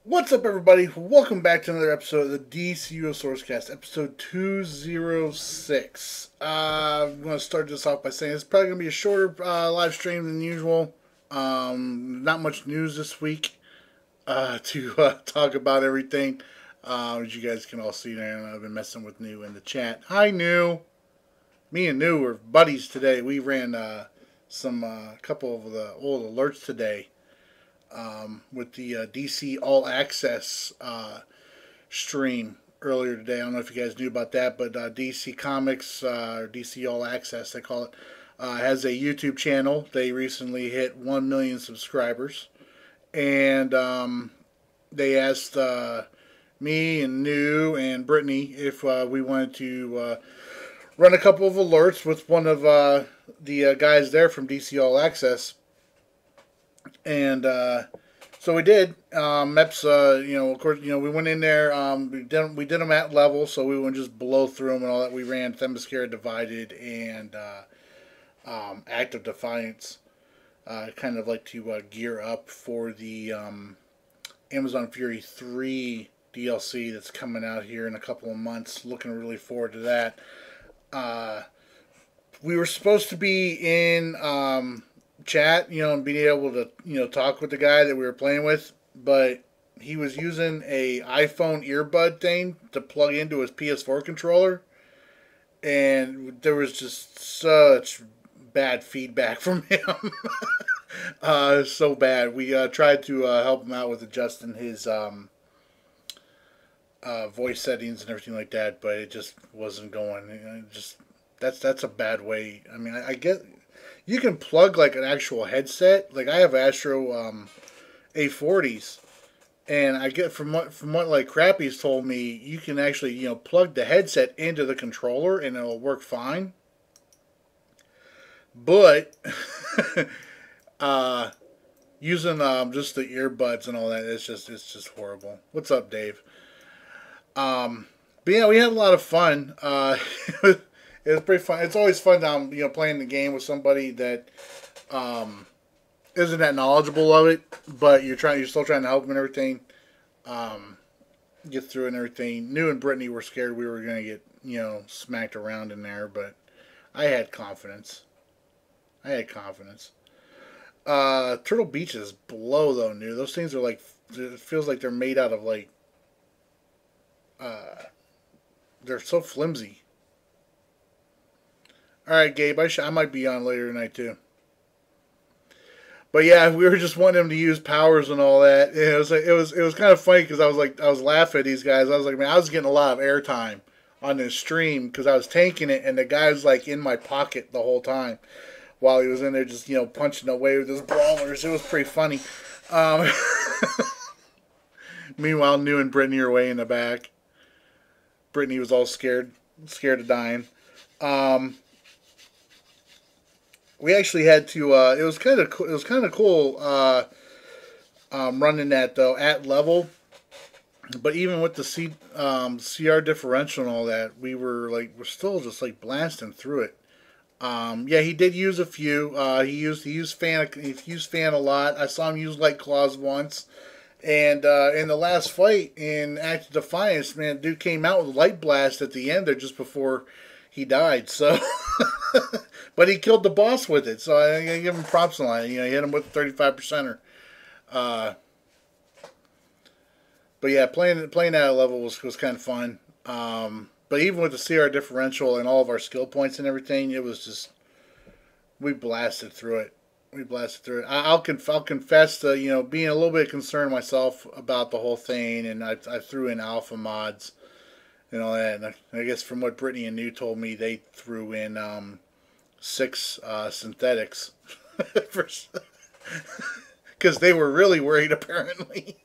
What's up, everybody? Welcome back to another episode of the DCUO Sourcecast, episode 206. I'm going to start this off by saying it's probably going to be a shorter live stream than usual. Not much news this week to talk about everything. As you guys can all see there, I've been messing with New in the chat. Hi, New. Me and New were buddies today. We ran some couple of the old alerts today with the DC All Access stream earlier today. I don't know if you guys knew about that, but DC Comics, or DC All Access, they call it, has a YouTube channel. They recently hit 1 million subscribers. And they asked me and New and Brittany if we wanted to run a couple of alerts with one of the guys there from DC All Access. And so we did. MEPS, of course, we went in there. We did them at level, so we wouldn't just blow through them and all that. We ran Themyscira Divided and Act of Defiance. Kind of like to gear up for the Amazon Fury 3 DLC that's coming out here in a couple of months. Looking really forward to that. We were supposed to be in chat, and being able to, talk with the guy that we were playing with, but he was using a iPhone earbud thing to plug into his PS4 controller, and there was just such bad feedback from him. So bad. We tried to help him out with adjusting his voice settings and everything like that, but it just wasn't going. That's a bad way. I mean, I get you can plug like an actual headset. Like I have Astro A40s, and I get from what like Crappy's told me, you can actually plug the headset into the controller and it'll work fine. But using just the earbuds and all that, it's just horrible. What's up, Dave? But yeah, we had a lot of fun. It was pretty fun. It's always fun, playing the game with somebody that isn't that knowledgeable of it, but you're still trying to help them and everything, get through and everything. New and Brittany were scared we were gonna get smacked around in there, but I had confidence. Turtle Beaches blow though, New. Those things are like, it feels like they're made out of like, they're so flimsy. All right, Gabe. I might be on later tonight too. But yeah, we were just wanting him to use powers and all that. And it was kind of funny because I was laughing at these guys. I was like, man, I was getting a lot of airtime on this stream because I was tanking it, and the guy was like in my pocket the whole time while he was in there just punching away with his brawlers. It was pretty funny. Um, Meanwhile, New and Brittany are way in the back. Brittany was all scared of dying. Um, we actually had to. It was kind of cool running that though at level. But even with the CR differential and all that, we're still just like blasting through it. Yeah, he did use a few. He used fan a lot. I saw him use Light Claws once. And in the last fight in Act of Defiance, man, dude came out with Light Blast at the end there just before he died. So, but he killed the boss with it. So I give him props on that. He hit him with a 35%er. But yeah, playing that level was kind of fun. But even with the CR differential and all of our skill points and everything, it was just, we blasted through it. I'll confess to being a little bit concerned myself about the whole thing, and I threw in alpha mods and all that. And I guess from what Brittany and New told me, they threw in 6 synthetics because they were really worried apparently.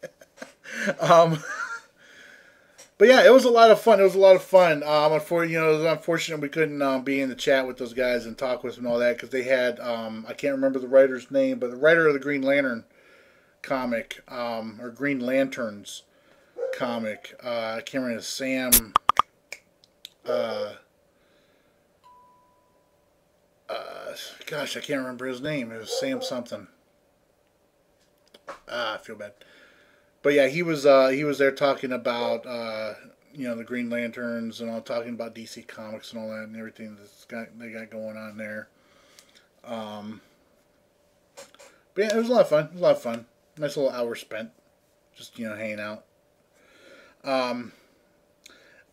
um, But yeah, it was a lot of fun. It was unfortunate we couldn't be in the chat with those guys and talk with them and all that because they had, I can't remember the writer's name, but the writer of the Green Lantern comic, or Green Lanterns comic, I can't remember, Sam, uh, gosh, I can't remember his name. It was Sam something. I feel bad. But yeah, he was there talking about the Green Lanterns and all, talking about DC Comics and all that and everything they got going on there. Um, but yeah, it was a lot of fun. It was a lot of fun. Nice little hour spent, just hanging out. Um,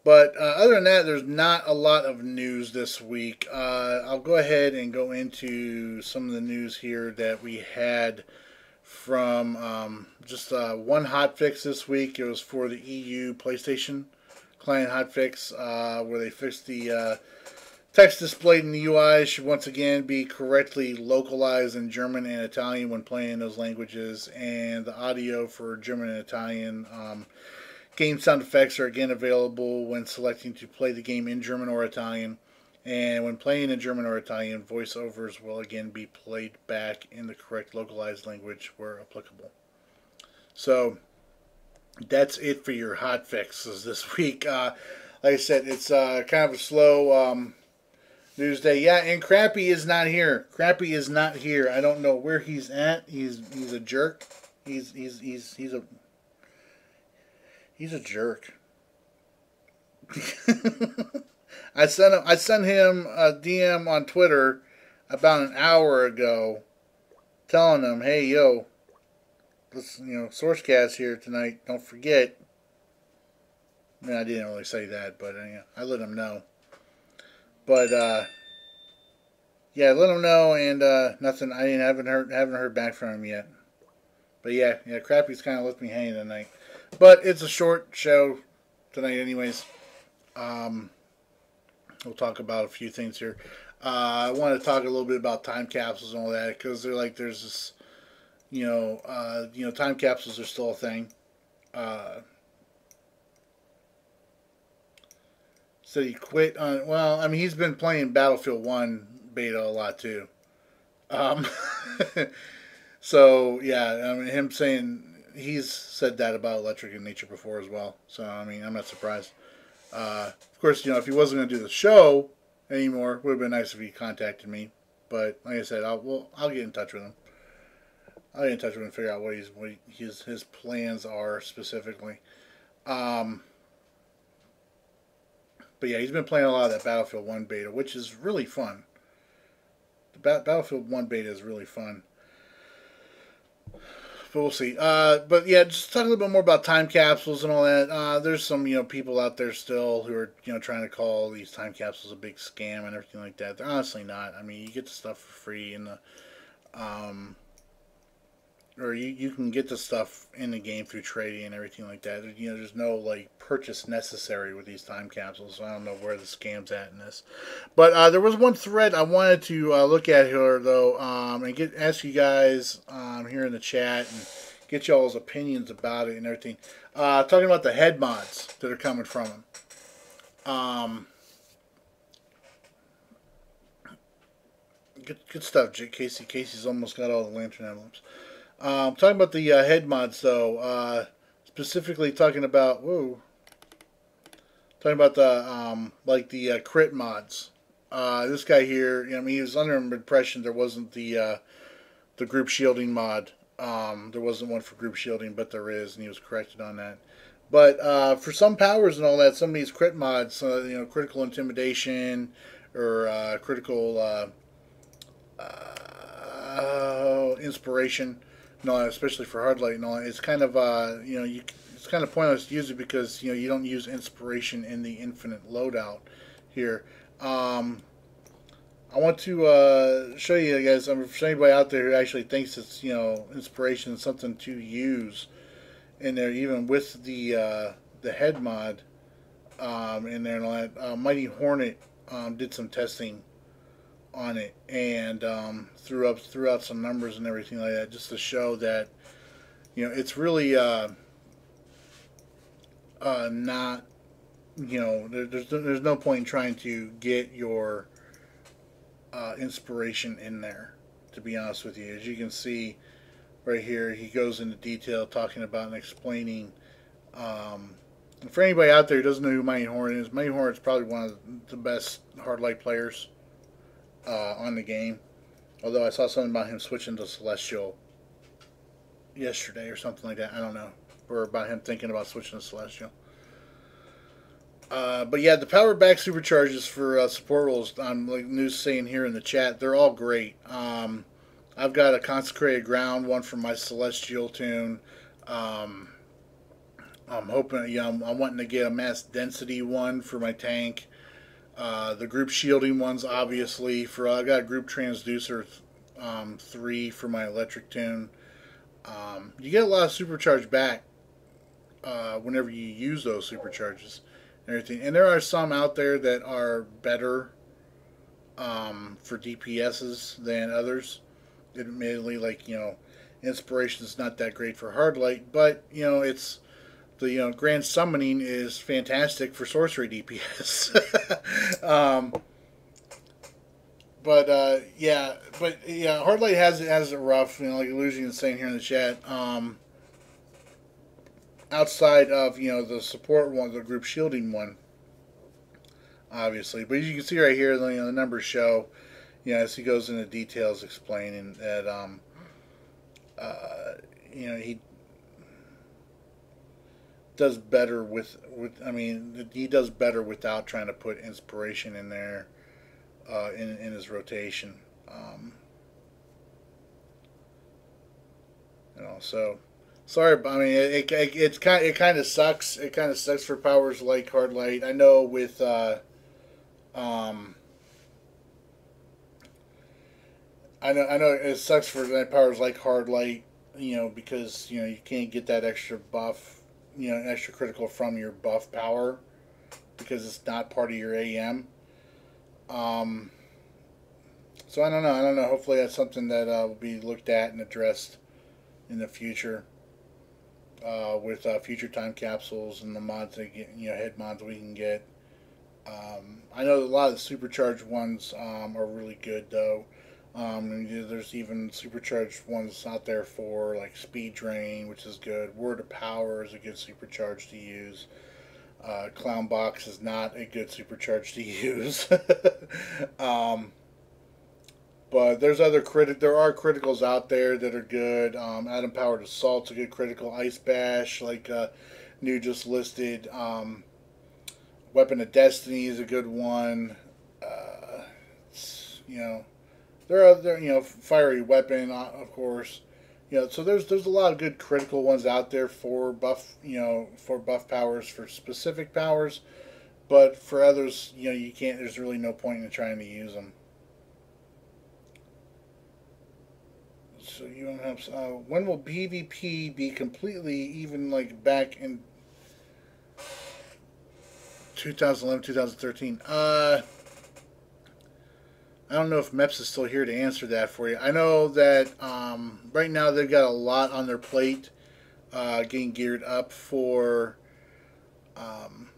but other than that, there's not a lot of news this week. I'll go ahead and go into some of the news here that we had from just one hotfix this week. It was for the EU PlayStation client hotfix, where they fixed the text displayed in the UI should once again be correctly localized in German and Italian when playing in those languages, and the audio for German and Italian game sound effects are again available when selecting to play the game in German or Italian. And when playing in German or Italian, voiceovers will again be played back in the correct localized language where applicable. So that's it for your hotfixes this week. Like I said, it's kind of a slow news day. Yeah, and Crappy is not here. Crappy is not here. I don't know where he's at. He's a jerk. He's a jerk. I sent him a DM on Twitter about an hour ago, telling him, "Hey, yo, let's Sourcecast here tonight. Don't forget." I mean, I didn't really say that, but I let him know. But yeah, I let him know, and nothing. I haven't heard back from him yet. But yeah, Crappy's kind of left me hanging tonight. But it's a short show tonight, anyways. We'll talk about a few things here. I want to talk a little bit about time capsules and all that, because there's this, time capsules are still a thing. So he quit on. Well, I mean, he's been playing Battlefield 1 beta a lot too. So yeah, I mean, him saying he's said that about Electric in Nature before as well. So I mean, I'm not surprised. Of course, if he wasn't going to do the show anymore, it would have been nice if he contacted me. But like I said, I'll get in touch with him. I'll get in touch with him and figure out what his plans are specifically. But yeah, he's been playing a lot of that Battlefield 1 beta, which is really fun. The Battlefield 1 beta is really fun. But we'll see. But yeah, just talk a little bit more about time capsules and all that. There's some people out there still who are trying to call these time capsules a big scam and everything like that. They're honestly not. I mean, you get the stuff for free in the or you can get the stuff in the game through trading and everything like that. There's no purchase necessary with these time capsules. So I don't know where the scam's at in this. But there was one thread I wanted to look at here though, and ask you guys here in the chat and get y'all's opinions about it and everything. Talking about the head mods that are coming from them. Good stuff, Casey. Casey's almost got all the lantern emblems. Talking about the head mods, though, specifically talking about the the crit mods. This guy here, he was under an impression there wasn't the group shielding mod. There wasn't one for group shielding, but there is, and he was corrected on that. But for some powers and all that, some of these crit mods, critical intimidation or critical inspiration. No, especially for hard light and all. It's kind of it's kind of pointless to use it because you don't use inspiration in the infinite loadout here. I want to show you guys. For anybody out there who actually thinks it's inspiration is something to use in there, even with the head mod in there and all that. Mighty Hornet did some testing on it and threw out some numbers and everything like that just to show that it's really not there's no point in trying to get your inspiration in there, to be honest with you. As you can see right here, he goes into detail talking about and explaining. For anybody out there who doesn't know who Mighty Hornet is, Mighty Hornet is probably one of the best hard light players on the game. Although I saw something about him switching to Celestial yesterday or something like that. I don't know. or about him thinking about switching to Celestial. But yeah, the power back supercharges for support roles, I'm like news saying here in the chat, they're all great. I've got a consecrated ground one for my Celestial tune. Um, I'm hoping, I'm wanting to get a mass density one for my tank. The group shielding ones, obviously. I got a group transducer 3 for my electric tune. You get a lot of supercharge back whenever you use those supercharges and everything. And there are some out there that are better for DPSs than others. Admittedly, like, inspiration is not that great for hard light, but it's the grand summoning is fantastic for sorcery DPS. Hard light has it rough. Like Illusion is saying here in the chat. Outside of the support one, the group shielding one, obviously. But as you can see right here, the numbers show. As he goes into details explaining that he does better he does better without trying to put inspiration in there in his rotation. So sorry, but it kind of sucks. It kind of sucks for powers like hard light. I know with I know it sucks for powers like hard light, because you can't get that extra buff, extra critical from your buff power because it's not part of your AM. So I don't know. Hopefully that's something that will be looked at and addressed in the future with future time capsules and the mods that get, head mods we can get. I know a lot of the supercharged ones are really good though. There's even supercharged ones out there for like speed drain, which is good. Word of Power is a good supercharge to use. Clown Box is not a good supercharge to use. But there are criticals out there that are good. Atom Powered Assault's a good critical. Ice Bash, like new just listed. Weapon of Destiny is a good one. There are other, Fiery Weapon, of course. So there's a lot of good critical ones out there for buff, for buff powers, for specific powers. But for others, you can't. There's really no point in trying to use them. So you don't have. When will PvP be completely even like back in 2011, 2013? I don't know if MEPS is still here to answer that for you. I know that right now they've got a lot on their plate, getting geared up for Amazon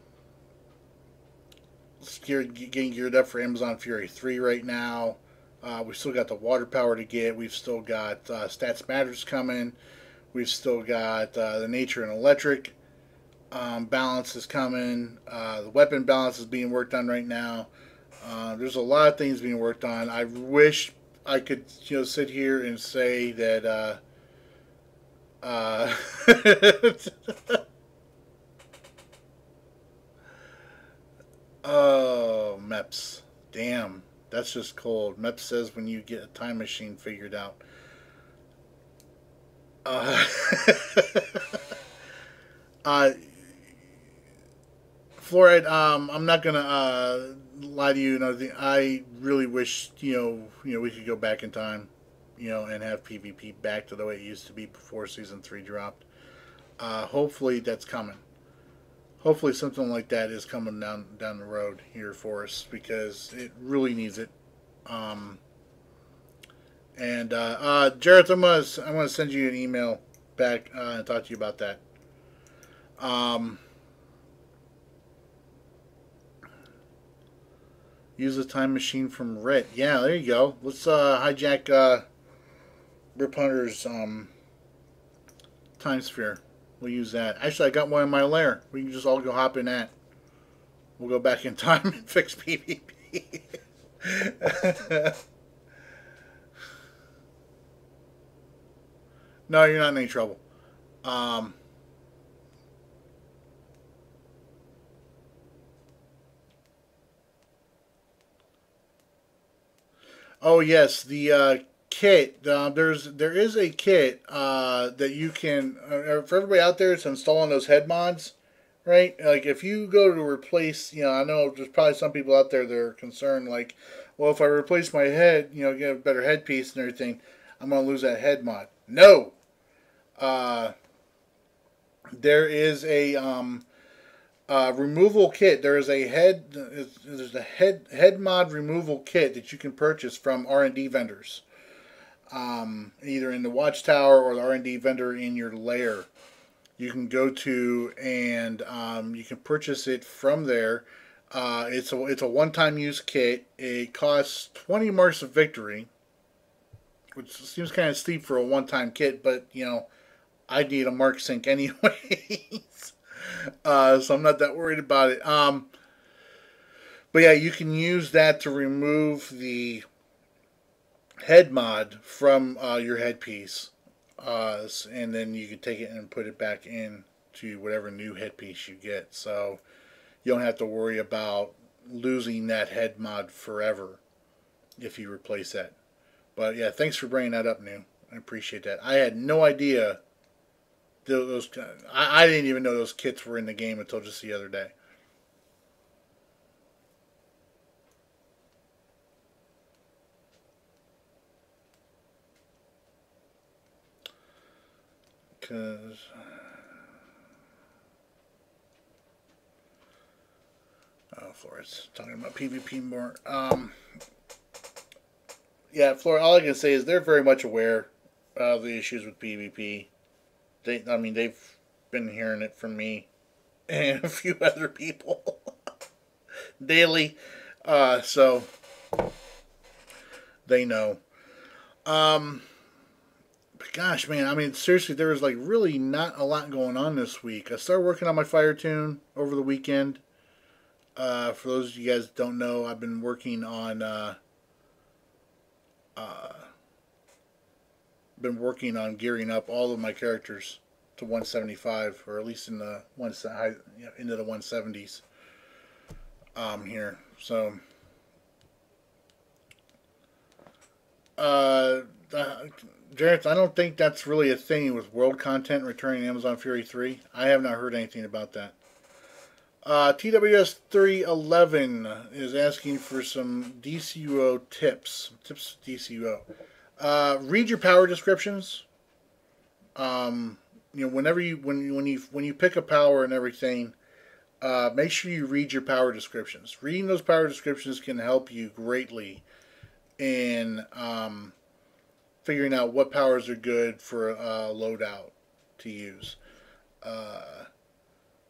Fury 3 right now. We've still got the water power to get. We've still got Stats Matters coming. We've still got the nature and electric balance is coming. The weapon balance is being worked on right now. There's a lot of things being worked on. I wish I could, sit here and say that. Oh, MEPS. Damn, that's just cold. MEPS says when you get a time machine figured out. Fluoride, I'm not gonna lie to you. I really wish we could go back in time, and have PvP back to the way it used to be before Season 3 dropped. Hopefully that's coming. Hopefully something like that is coming down the road here for us because it really needs it. Jareth, I'm gonna send you an email back and talk to you about that. Use the time machine from Rit. Yeah, there you go. Let's hijack Rip Hunter's time sphere. We'll use that. Actually, I got one in my lair. We can just all go hop in that. We'll go back in time and fix PvP. No, you're not in any trouble. Oh yes, the kit. There is a kit that you can for everybody out there. It's installing those head mods, right? Like if you go to replace, I know there's probably some people out there that are concerned, like, well, if I replace my head, get a better headpiece and everything, I'm gonna lose that head mod. No, uh, there is a removal kit. There is a there's a head mod removal kit that you can purchase from R&D vendors, either in the Watchtower or the R&D vendor in your lair. You can go to and you can purchase it from there. It's a one-time use kit. It costs 20 marks of victory, which seems kind of steep for a one-time kit, but I need a mark sync anyways. So I'm not that worried about it. But yeah, you can use that to remove the head mod from your headpiece, and then you can take it and put it back in to whatever new headpiece you get. So you don't have to worry about losing that head mod forever if you replace that. But yeah, thanks for bringing that up, New. I appreciate that. I had no idea those. I didn't even know those kits were in the game until just the other day. Because Flora's talking about PvP more. Yeah, Flora. All I can say is they're very much aware of the issues with PvP. They've been hearing it from me and a few other people daily, so they know. But gosh, man, seriously, there was like really not a lot going on this week. I started working on my Fire Tune over the weekend. For those of you guys that don't know, I've been working on gearing up all of my characters to 175, or at least in the into the 170s. Here, so Jarrett, I don't think that's really a thing with world content returning Amazon Fury 3. I have not heard anything about that. TWS 311 is asking for some DCUO tips. Tips DCUO. Read your power descriptions. Whenever when you pick a power and everything, make sure you read your power descriptions. Reading those power descriptions can help you greatly in figuring out what powers are good for a loadout to use.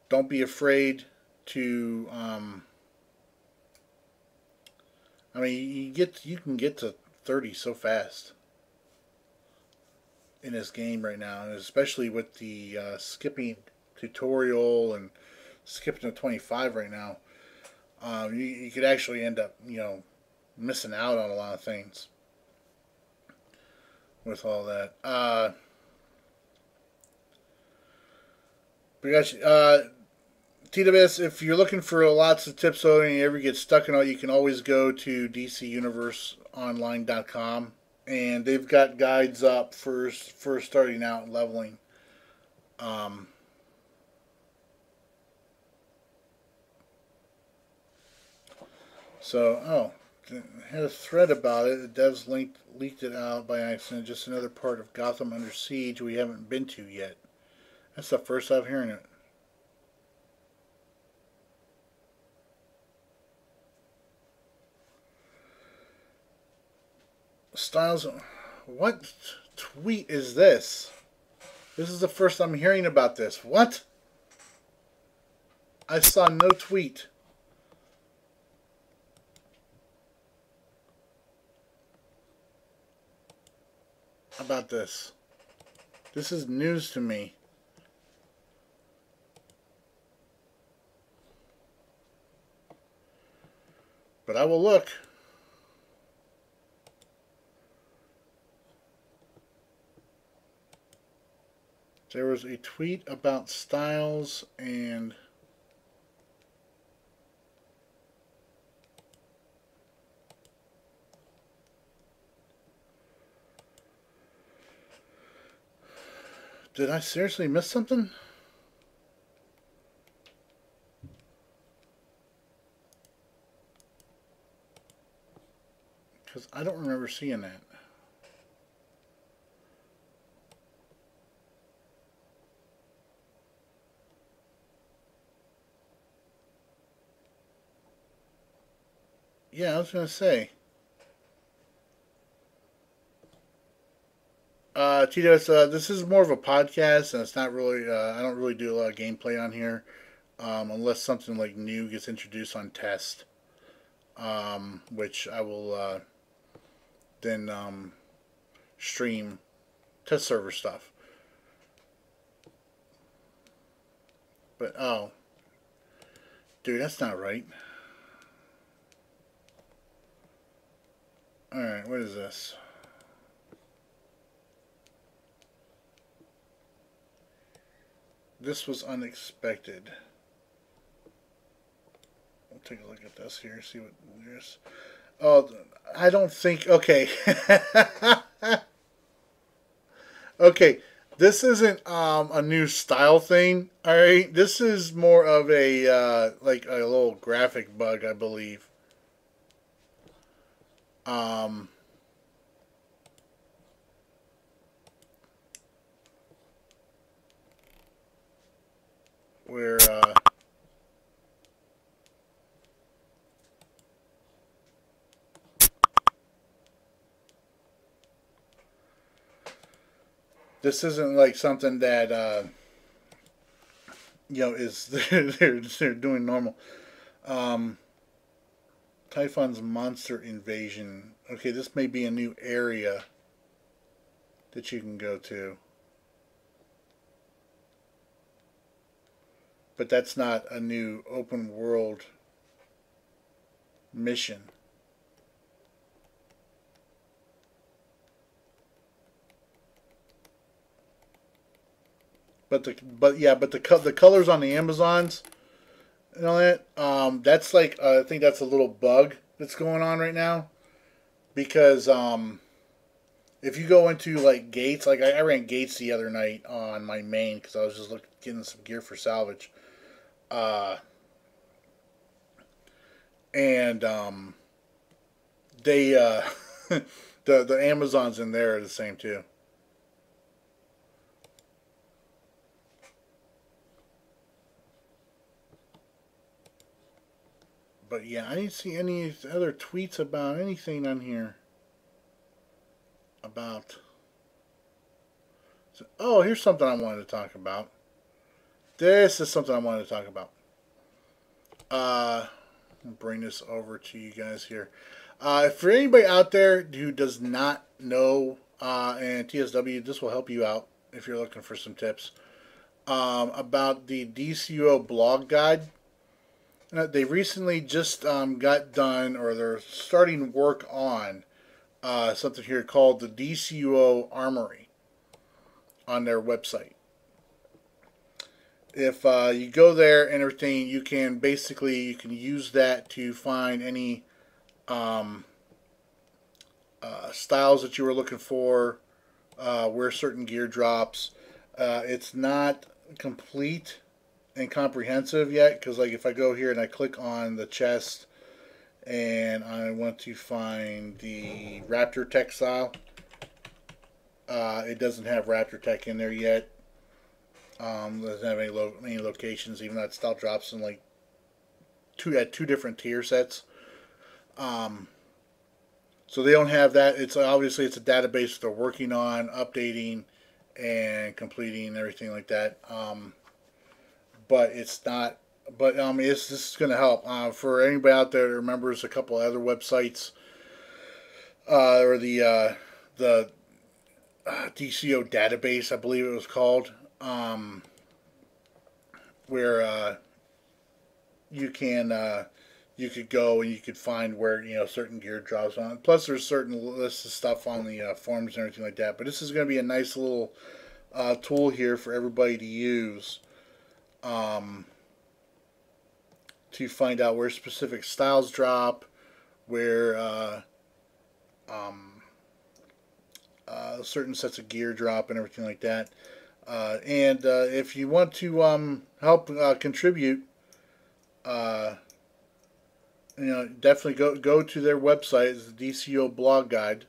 Don't be afraid to. You can get to 30 so fast in this game right now, and especially with the skipping tutorial and skipping to 25 right now. You could actually end up missing out on a lot of things with all that. But gosh, TWS, if you're looking for lots of tips and you ever get stuck in it, you can always go to DCUniverseOnline.com, and they've got guides up for starting out and leveling. I had a thread about it. The devs leaked it out by accident. Just another part of Gotham Under Siege we haven't been to yet. That's the first I've heard it. Styles, what tweet is this? This is the first I'm hearing about this. What? I saw no tweet. About this. This is news to me. But I will look. There was a tweet about Styles and Did I seriously miss something? Because I don't remember seeing that. Yeah, I was going to say. Tito's, this is more of a podcast, and it's not really, I don't really do a lot of gameplay on here, unless something like new gets introduced on test, which I will then stream test server stuff. But, oh, dude, that's not right. Alright, what is this? This was unexpected. We'll take a look at this here, see what there's. Oh, I don't think. Okay. Okay, this isn't a new style thing. All right, this is more of a like a little graphic bug, I believe. Um, where this isn't like something that is they're doing normal. Um, Typhon's monster invasion. Okay, this may be a new area that you can go to. But that's not a new open world mission. But the colors on the Amazons and all that, that's like I think that's a little bug that's going on right now because if you go into like Gates, like I ran Gates the other night on my main because I was just getting some gear for salvage, uh, and they the Amazons in there are the same too. But yeah, I didn't see any other tweets about anything on here about. So, oh, here's something I wanted to talk about. This is something I wanted to talk about. I'll bring this over to you guys here. For anybody out there who does not know, and TSW, this will help you out if you're looking for some tips about the DCUO blog guide. They recently just got done, or they're starting work on something here called the DCUO Armory on their website. If you go there and everything, you can use that to find any um, styles that you were looking for, where certain gear drops. It's not complete and comprehensive yet because like if I go here and I click on the chest and I want to find the Raptor Tech style, it doesn't have Raptor Tech in there yet. Doesn't have any locations, even though it still drops in like two different tier sets. Um, so they don't have that. It's obviously it's a database they're working on updating and completing and everything like that. But it's not. But this is going to help for anybody out there that remembers a couple other websites or the DCO database, I believe it was called, where you could go and you could find where certain gear drops on. Plus, there's certain lists of stuff on the forums and everything like that. But this is going to be a nice little tool here for everybody to use. To find out where specific styles drop, where certain sets of gear drop, and everything like that. And if you want to help contribute, uh, definitely go to their website. It's the DCO blog guide,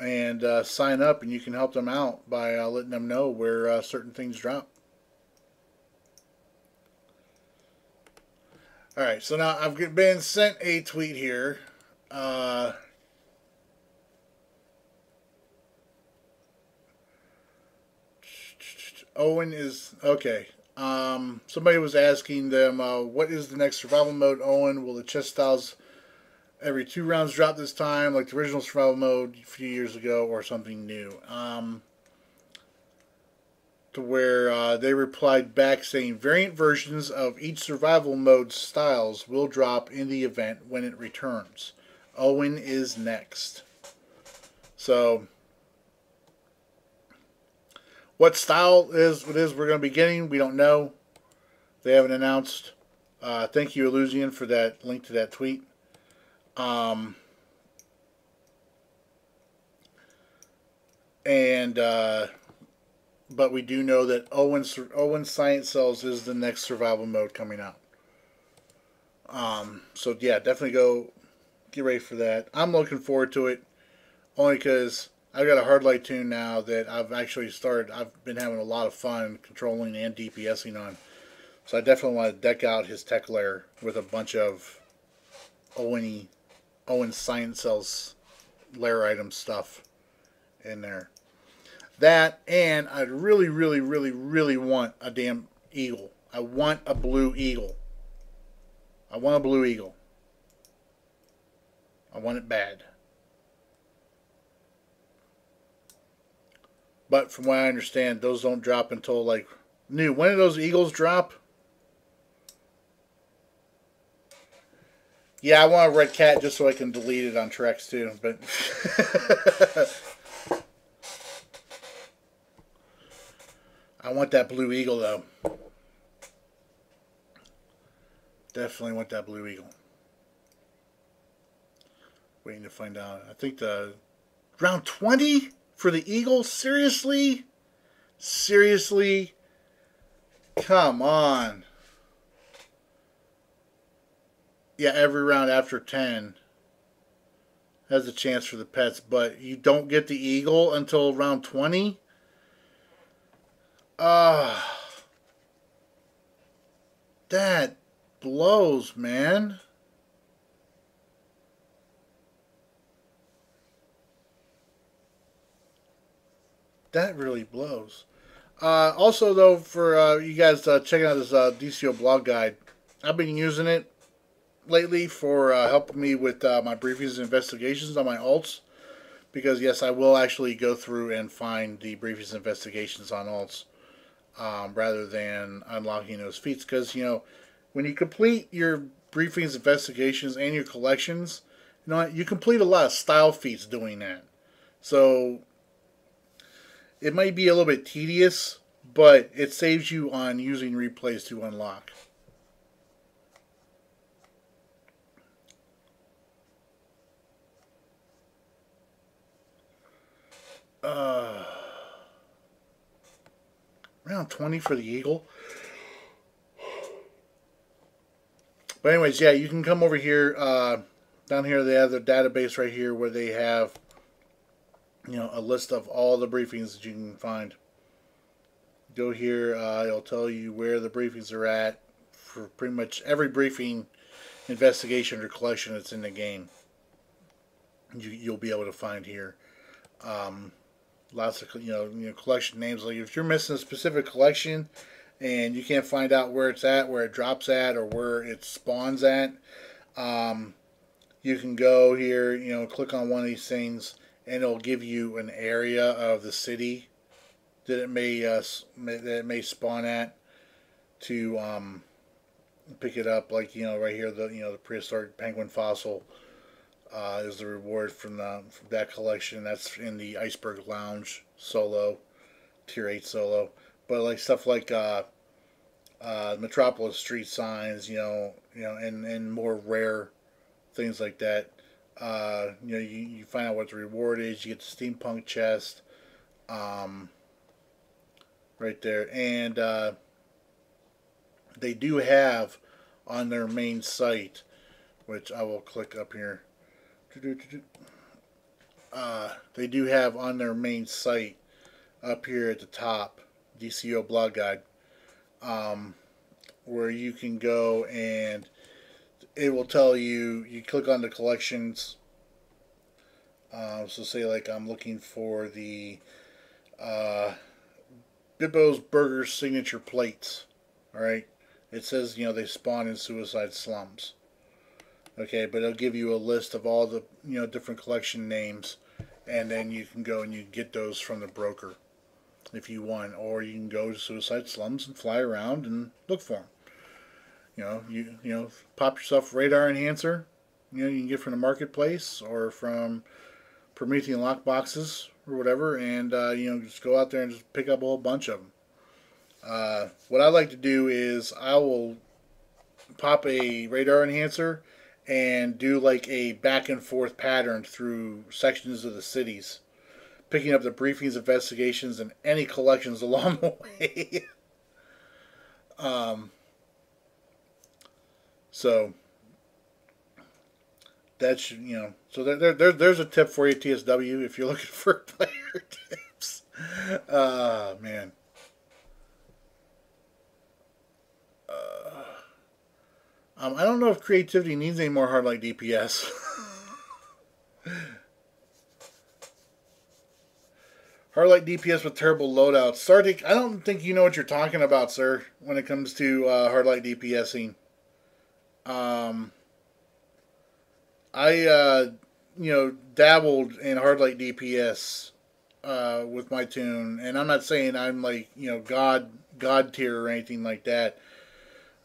and sign up, and you can help them out by letting them know where certain things drop. All right, so now I've been sent a tweet here. Uh, Owen is okay. Somebody was asking them, what is the next survival mode, Owen? Will the chest styles every 2 rounds drop this time, like the original survival mode a few years ago, or something new? To where they replied back saying variant versions of each survival mode styles will drop in the event when it returns. Owen is next. So, what style is we're going to be getting, we don't know. They haven't announced. Thank you, Illusion, for that link to that tweet. And but we do know that Owen Science Cells is the next survival mode coming out. So yeah, definitely go get ready for that. I'm looking forward to it, only because I've got a hard light tune now that I've actually started. I've been having a lot of fun controlling and DPSing on. So I definitely want to deck out his tech layer with a bunch of Owen Science Cells layer item stuff in there. That, and I really, really, really, really want a damn eagle. I want a blue eagle. I want a blue eagle. I want it bad. But from what I understand, those don't drop until like new. When do those eagles drop? Yeah, I want a red cat just so I can delete it on Trex too. But I want that blue eagle though. Definitely want that blue eagle. Waiting to find out. I think the round 20 for the eagle? Seriously? Seriously? Come on. Yeah, every round after 10 has a chance for the pets, but you don't get the eagle until round 20? That blows, man. That really blows. Also, though, for you guys checking out this DCO blog guide, I've been using it lately for helping me with my briefings and investigations on my alts. Because, yes, I will actually go through and find the briefings and investigations on alts rather than unlocking those feats. Because, when you complete your briefings, investigations, and your collections, you complete a lot of style feats doing that. So it might be a little bit tedious, but it saves you on using replays to unlock. Round 20 for the eagle. But anyways, yeah, you can come over here. Down here they have the database right here where they have a list of all the briefings that you can find. Go here, it'll tell you where the briefings are at for pretty much every briefing, investigation, or collection that's in the game. You'll be able to find here. Lots of collection names. Like if you're missing a specific collection and you can't find out where it's at, where it drops at, or where it spawns at, you can go here, click on one of these things, and it'll give you an area of the city that it may spawn at to pick it up. Like right here, the prehistoric penguin fossil is the reward from that collection. That's in the Iceberg Lounge solo, tier 8 solo. But like stuff like Metropolis street signs, and more rare things like that. You find out what the reward is. You get the steampunk chest. right there. And they do have on their main site, which I will click up here. They do have on their main site up here at the top, DCUO blog guide, where you can go and it will tell you, you click on the collections. So say like I'm looking for the Bibbo's Burgers signature plates. Alright. It says, you know, they spawn in suicide slums. Okay, but it'll give you a list of all the, you know, different collection names, and then you can go and you get those from the broker if you want, or you can go to suicide slums and fly around and look for them. You know, pop yourself a radar enhancer. You know, you can get from the marketplace or from Promethean lockboxes or whatever, and you know, just go out there and just pick up a whole bunch of them. What I like to do is I will pop a radar enhancer and do like a back and forth pattern through sections of the cities, picking up the briefings, investigations, and any collections along the way. So that's, you know, so there's a tip for you, TSW, if you're looking for player tips. Man. I don't know if creativity needs any more hard light DPS. Hard light DPS with terrible loadouts. Sardik, I don't think you know what you're talking about, sir, when it comes to hard light DPSing. I you know, dabbled in hard light DPS with my tune, and I'm not saying I'm like, you know, god tier or anything like that.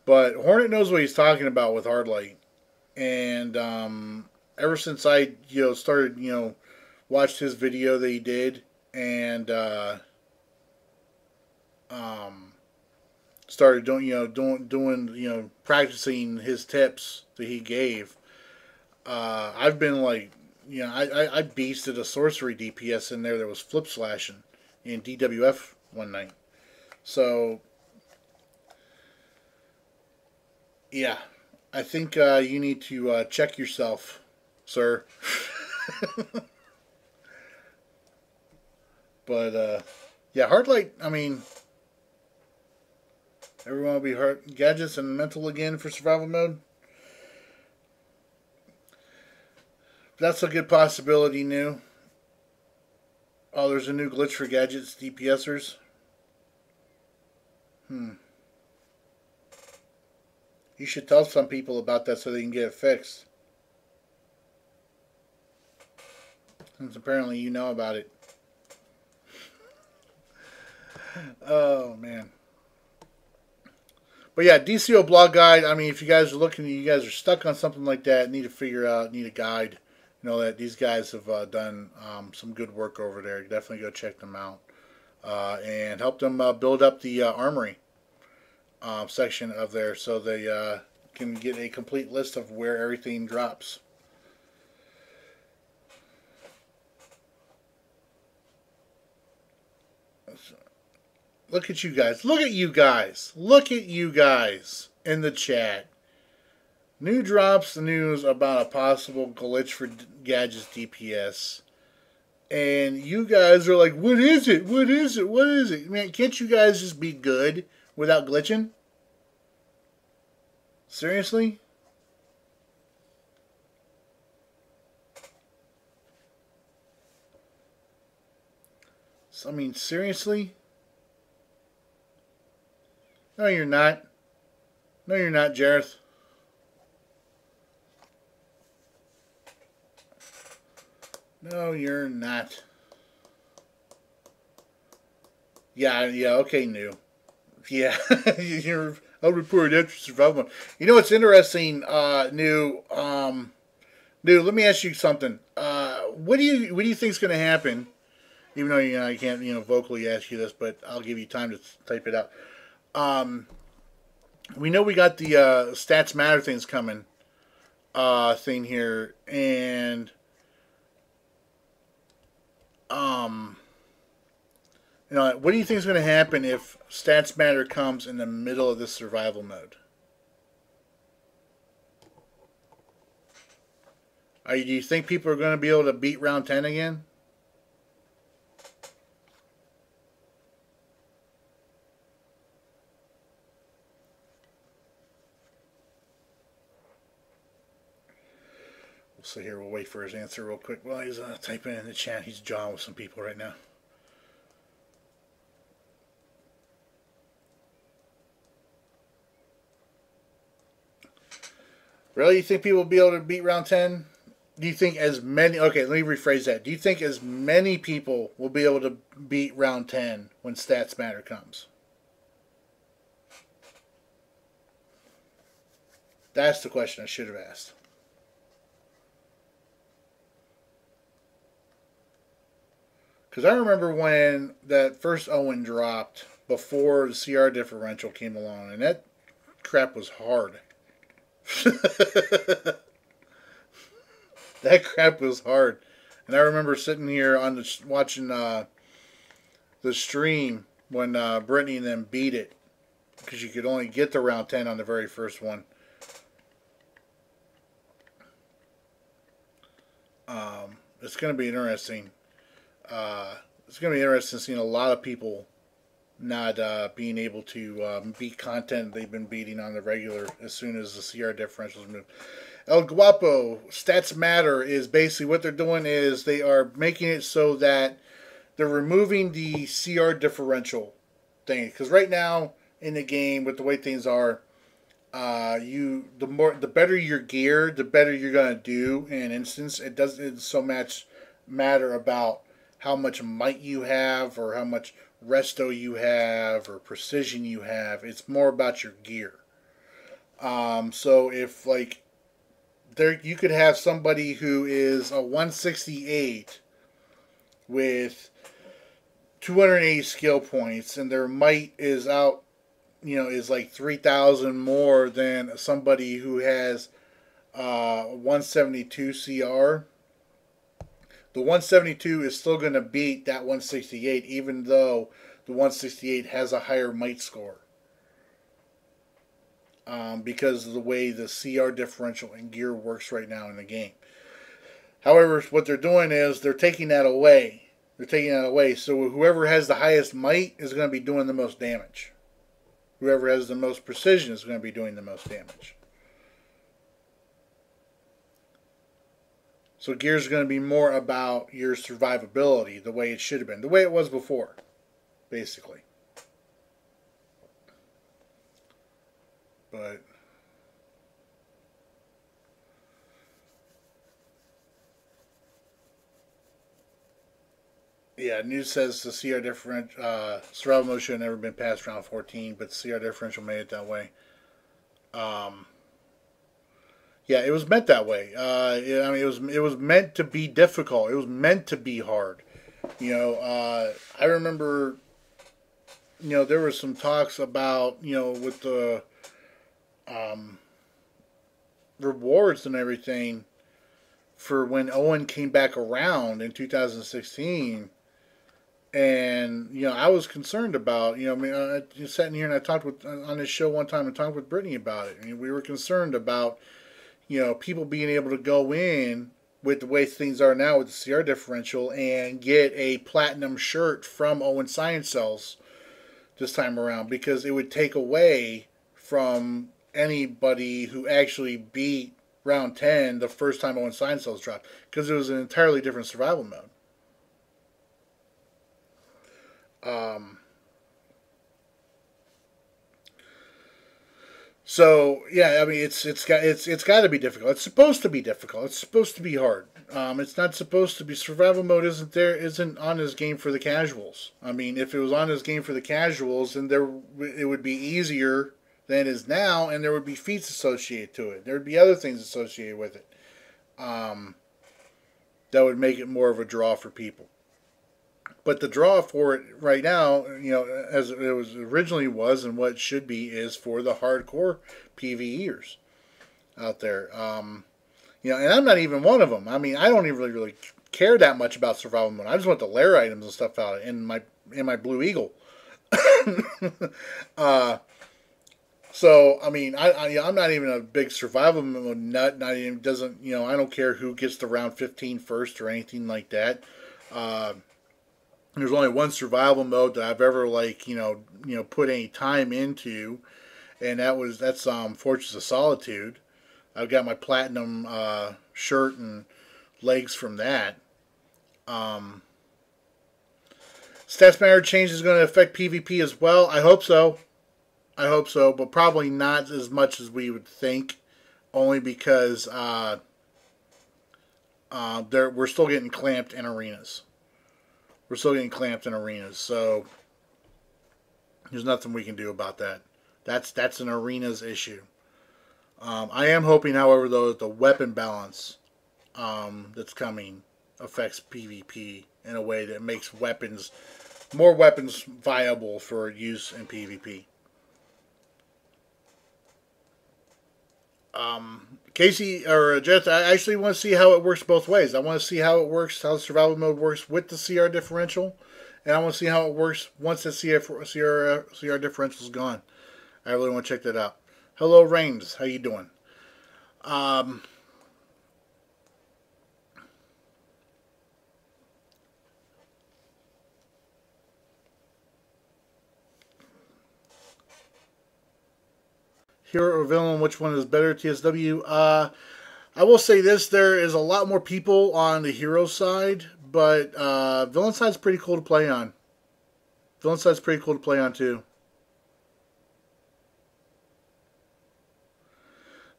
But Hornet knows what he's talking about with hard light, and ever since I, you know, started, you know, watched his video that he did, and started doing, you know, practicing his tips that he gave. I've been like, you know, I beasted a sorcery DPS in there that was flip slashing in DWF one night. So yeah, I think you need to check yourself, sir. But yeah, hard light. I mean, everyone will be hard gadgets and mental again for survival mode. That's a good possibility. New. Oh, there's a new glitch for gadgets DPSers. You should tell some people about that so they can get it fixed. Since apparently you know about it. Oh, man. But yeah, DCO blog guide. I mean, if you guys are looking, you guys are stuck on something like that, need to figure out, need a guide. You know that these guys have done some good work over there. Definitely go check them out and help them build up the armory section of there, so they can get a complete list of where everything drops. Look at you guys. Look at you guys. Look at you guys in the chat. New drops news about a possible glitch for Gadgets DPS. And you guys are like, what is it? What is it? What is it? Man, can't you guys just be good without glitching? Seriously? I mean, seriously? No, you're not. No, you're not, Jareth. No, you're not. Yeah, okay, new. Yeah, you're unreported entry survival mode. You know what's interesting, new? New, let me ask you something. What do you think's going to happen? Even though I can't vocally ask you this, but I'll give you time to type it out. We know we got the Stats Matter things coming thing here, and What do you think is going to happen if Stats Matter comes in the middle of this survival mode? Do you think people are going to be able to beat round 10 again? We'll sit here. We'll wait for his answer real quick. While he's typing in the chat. He's jawing with some people right now. Really? You think people will be able to beat round 10? Do you think as many... Okay, let me rephrase that. Do you think as many people will be able to beat round 10 when Stats Matter comes? That's the question I should have asked. Because I remember when that first Owen dropped before the CR differential came along, and that crap was hard. That crap was hard. And I remember sitting here on watching the stream when Brittany and them beat it, because you could only get to round 10 on the very first one. It's going to be interesting. It's going to be interesting seeing a lot of people not being able to beat content they've been beating on the regular as soon as the CR differentials move. El Guapo, Stats Matter is basically what they're doing is they are making it so that they're removing the CR differential thing. Because right now in the game, with the way things are, the better your gear, the better you're gonna do in an instance. It doesn't so much matter about how much might you have or how much resto you have or precision you have. It's more about your gear. So if like there, you could have somebody who is a 168 with 280 skill points, and their might is out, is like 3,000 more than somebody who has 172 CR. The 172 is still going to beat that 168, even though the 168 has a higher might score. Because of the way the CR differential and gear works right now in the game. However, what they're doing is they're taking that away. So whoever has the highest might is going to be doing the most damage. Whoever has the most precision is going to be doing the most damage. So gear is going to be more about your survivability, the way it should have been. The way it was before, basically. But yeah, news says the CR differential survival mode should have never been past round 14, but the CR differential made it that way. Yeah, it was meant that way. It was meant to be difficult. It was meant to be hard. I remember, there were some talks about, with the rewards and everything for when Owen came back around in 2016. And, I was concerned about, I sat in here and I talked on this show one time and talked with Brittany about it. We were concerned about, people being able to go in with the way things are now with the CR differential and get a platinum shirt from Owen Science Cells this time around, because it would take away from anybody who actually beat round 10 the first time Owen Science Cells dropped, because it was an entirely different survival mode. So yeah, it's got to be difficult. It's supposed to be difficult. It's supposed to be hard. It's not supposed to be. Survival mode isn't on this game for the casuals. If it was on this game for the casuals, then it would be easier than it is now, and there would be feats associated to it. There would be other things associated with it. That would make it more of a draw for people. But the draw for it right now, as it was originally and what it should be, is for the hardcore PvEers out there. And I'm not even one of them. I don't even really care that much about survival mode. I just want the lair items and stuff out. And Blue Eagle. So I mean, I'm not even a big survival mode nut. Not even doesn't I don't care who gets to round 15 first or anything like that. Uh, there's only one survival mode that I've ever put any time into, and that's Fortress of Solitude. I've got my platinum shirt and legs from that. Um, Stats Matter change is going to affect PvP as well. I hope so. But probably not as much as we would think, only because we're still getting clamped in arenas. So there's nothing we can do about that. That's an arenas issue. I am hoping, however, though, that the weapon balance that's coming affects PvP in a way that makes more weapons viable for use in PvP. Casey or Jeff, I actually want to see how it works both ways. I want to see how the survival mode works with the CR differential, and I want to see how it works once the CR differential is gone. I really want to check that out. Hello, Rains. How you doing? Hero or villain, which one is better? TSW. I will say this: there is a lot more people on the hero side, but villain side's pretty cool to play on. Too.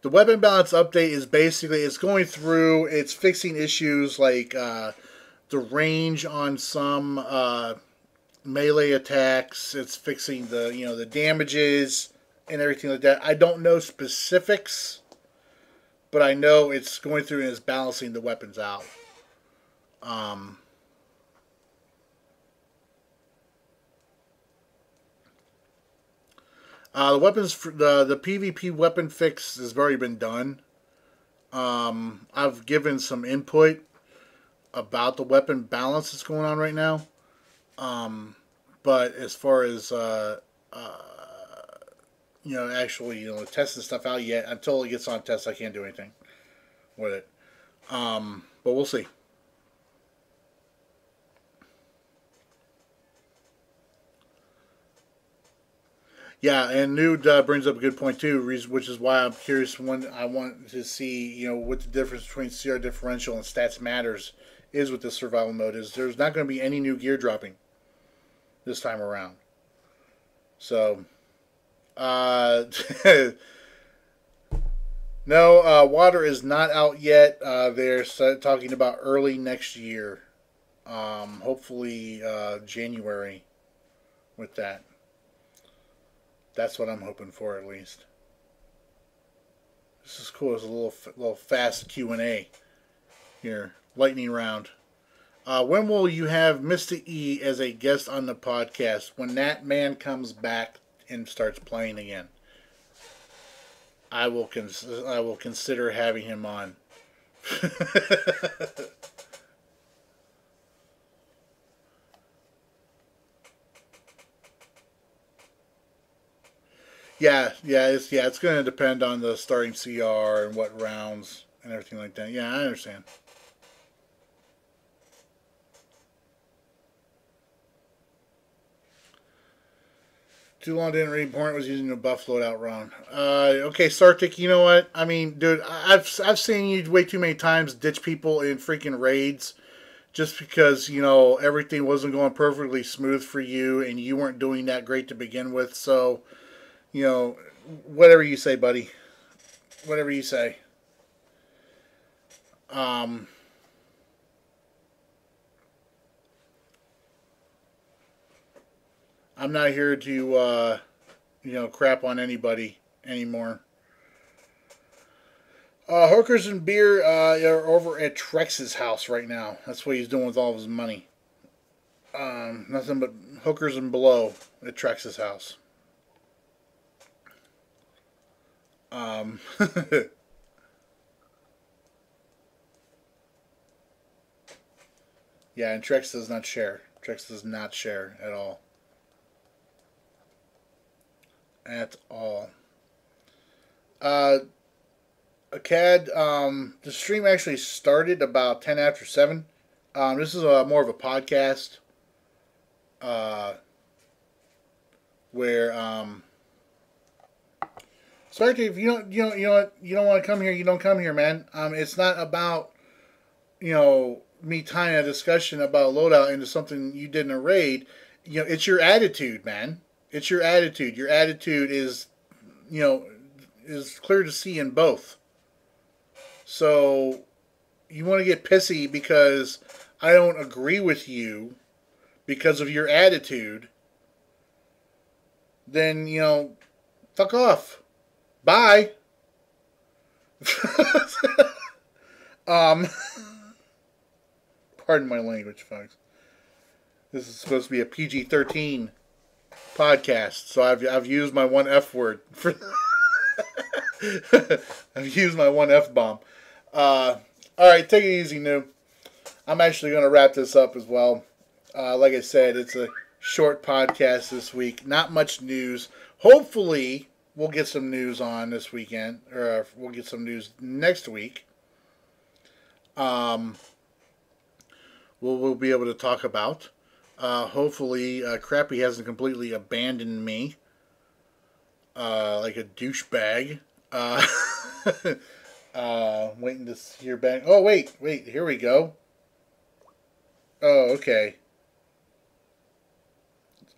The weapon balance update is basically it's fixing issues like the range on some melee attacks. It's fixing the damages and everything like that. I don't know specifics, but I know it's going through and it's balancing the weapons out. The PvP weapon fix has already been done. I've given some input about the weapon balance that's going on right now. But as far as actually testing stuff out yet, until it gets on test, I can't do anything with it. But we'll see. Yeah, and Nude brings up a good point too, which is why I'm curious when I want to see what the difference between CR differential and stats matters is with this survival mode. Is there's not going to be any new gear dropping this time around. So, no, Water is not out yet. They're talking about early next year, hopefully January with that. That's what I'm hoping for, at least. This is cool. It's a little fast Q&A here, lightning round. When will you have Mr. E as a guest on the podcast? When that man comes back and starts playing again, I will consider having him on. It's going to depend on the starting CR and what rounds and everything like that. Yeah, I understand. Too long didn't read. Point was using the buff loadout wrong. Okay, Sartic, you know what? I mean, dude, I've seen you way too many times ditch people in freaking raids just because, everything wasn't going perfectly smooth for you and you weren't doing that great to begin with. So, whatever you say, buddy. Whatever you say. I'm not here to, crap on anybody anymore. Hookers and beer are over at Trex's house right now. That's what he's doing with all of his money. Nothing but hookers and below at Trex's house. Yeah, and Trex does not share. Trex does not share at all. At all. CAD, the stream actually started about 10 after 7. This is more of a podcast where sorry if you don't want to come here, you don't come here, man. It's not about me tying a discussion about Loadout into something you did in a raid. It's your attitude, man. It's your attitude. Your attitude is clear to see in both. So you want to get pissy because I don't agree with you because of your attitude, then, fuck off. Bye. Pardon my language, folks. This is supposed to be a PG-13 podcast, so I've used my one F word for I've used my one F bomb. Alright, take it easy, New. I'm actually going to wrap this up as well. Like I said, it's a short podcast this week. Not much news. Hopefully, we'll get some news on this weekend, or we'll get some news next week. We'll be able to talk about. Hopefully, Crappy hasn't completely abandoned me like a douchebag. Waiting to hear back. Oh, wait, here we go. Oh, okay.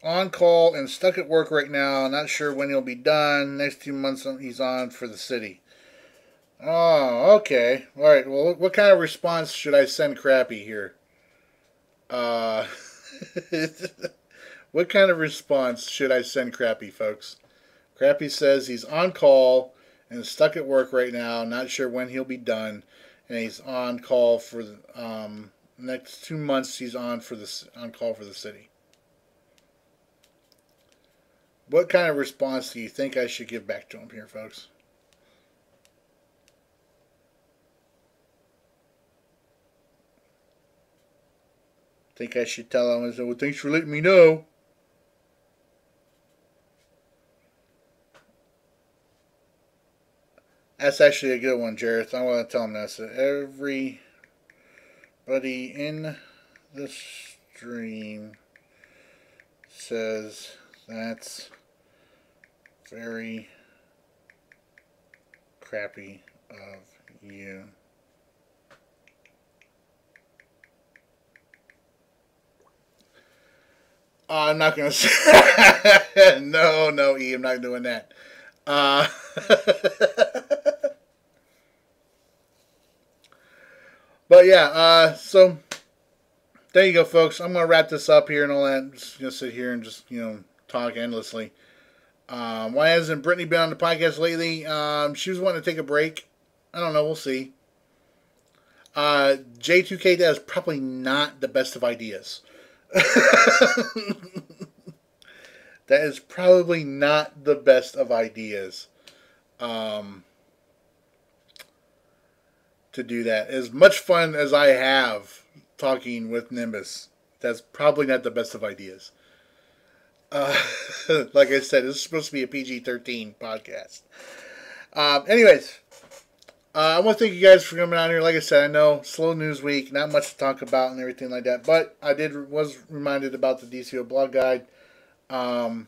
On call and stuck at work right now. Not sure when he'll be done. Next 2 months he's on for the city. Oh, okay. Alright, well, what kind of response should I send Crappy here? What kind of response should I send Crappy, folks? Crappy says he's on call and stuck at work right now. Not sure when he'll be done. And he's on call for the next 2 months. He's on call for the city. What kind of response do you think I should give back to him here, folks? Think I should tell him, well, thanks for letting me know. That's actually a good one, Jareth. I want to tell him that. So everybody in the stream says that's very crappy of you. I'm not going to say... No, E, I'm not doing that. But yeah, so there you go, folks. I'm going to wrap this up here and all that. I'm just going to sit here and just, talk endlessly. Why hasn't Brittany been on the podcast lately? She was wanting to take a break. I don't know. We'll see. J2K, that is probably not the best of ideas. That is probably not the best of ideas. To do that. As much fun as I have talking with Nimbus, that's probably not the best of ideas. Like I said, this is supposed to be a PG-13 podcast. Anyways, I want to thank you guys for coming out here. Like I said, I know, slow news week, not much to talk about and everything like that, but I was reminded about the DCO blog guide, armory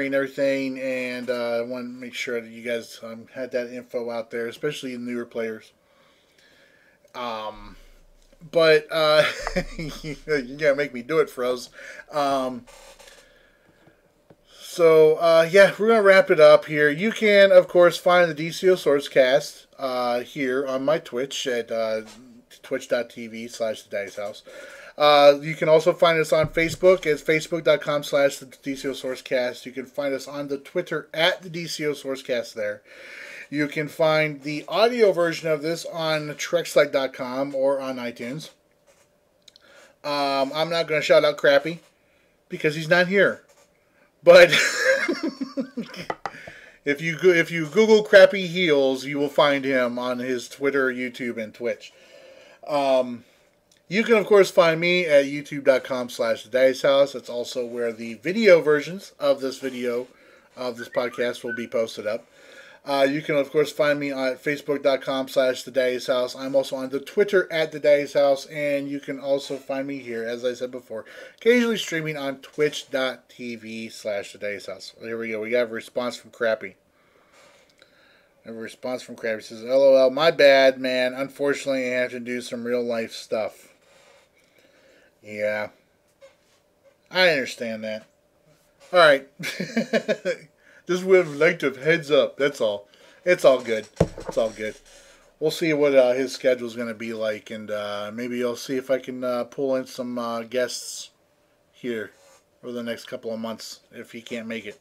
and everything, and I want to make sure that you guys had that info out there, especially the newer players. But you gotta make me do it, Froze. Yeah, we're gonna wrap it up here. You can, of course, find the DCO Sourcecast here on my Twitch at twitch.tv/thedaddy'shouse. You can also find us on Facebook. It's facebook.com/the DCO Sourcecast. You can find us on the Twitter at the DCO Sourcecast there. You can find the audio version of this on trexlite.com or on iTunes. I'm not going to shout out Crappy because he's not here. But if you Google Crappy Heels, you will find him on his Twitter, YouTube, and Twitch. You can, of course, find me at youtube.com/thedicehouse. That's also where the video versions of this podcast will be posted up. You can, of course, find me at facebook.com/thedaddy'shouse. I'm also on the Twitter at thedaddy'shouse, and you can also find me here, as I said before, occasionally streaming on twitch.tv/thedaddy'shouse. Here we go. We got a response from Crappy. Says, LOL, my bad, man. Unfortunately, I have to do some real life stuff. Yeah. I understand that. Alright. Just would like to have heads up. That's all. It's all good. It's all good. We'll see what his schedule is going to be like, and maybe I'll see if I can pull in some guests here over the next couple of months if he can't make it.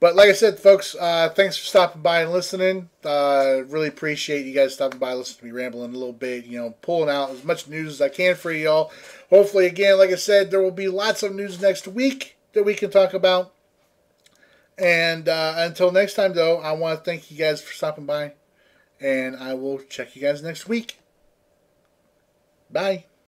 But like I said, folks, thanks for stopping by and listening. Really appreciate you guys stopping by, listening to me rambling a little bit, pulling out as much news as I can for y'all. Hopefully, again, like I said, there will be lots of news next week that we can talk about. And until next time, though, I want to thank you guys for stopping by. And I will check you guys next week. Bye.